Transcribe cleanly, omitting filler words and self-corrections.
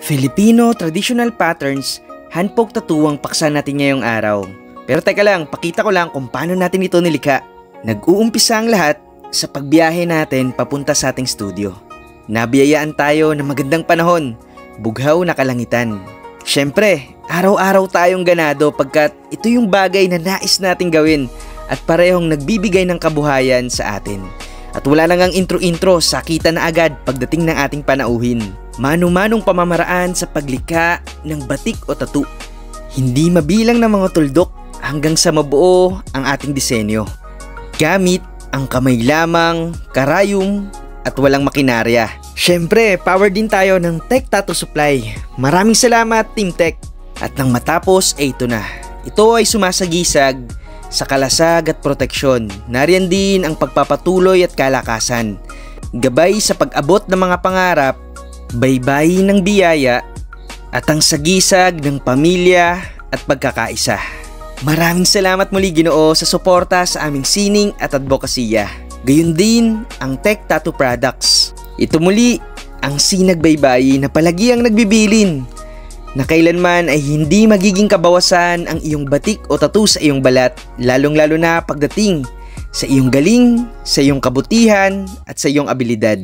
Filipino traditional patterns, handpoke tattoo ang paksa natin ngayong araw. Pero teka lang, pakita ko lang kung paano natin ito nilikha. Nag-uumpisa ang lahat sa pagbiyahe natin papunta sa ating studio. Nabiyayaan tayo ng magandang panahon, bughaw na kalangitan. Siyempre, araw-araw tayong ganado pagkat ito yung bagay na nais nating gawin at parehong nagbibigay ng kabuhayan sa atin. At wala nang ang intro-intro, sakita na agad pagdating ng ating panauhin. Mano-manong pamamaraan sa paglikha ng batik o tattoo. Hindi mabilang ng mga tuldok hanggang sa mabuo ang ating disenyo. Gamit ang kamay lamang, karayom at walang makinarya. Siyempre, power din tayo ng Tech Tattoo Supply. Maraming salamat Team Tech. At nang matapos ay ito na. Ito ay sumasagisag sa kalasag at proteksyon. Nariyan din ang pagpapatuloy at kalakasan. Gabay sa pag-abot ng mga pangarap, baybay ng biyaya, at ang sagisag ng pamilya at pagkakaisa. Maraming salamat muli Ginoo sa suporta sa aming sining at advokasya. Gayun din ang Tech Tattoo Products. Ito muli ang sinagbaybay na palagi ang nagbibilin na kailanman ay hindi magiging kabawasan ang iyong batik o tattoo sa iyong balat, lalong-lalo na pagdating sa iyong galing, sa iyong kabutihan at sa iyong abilidad.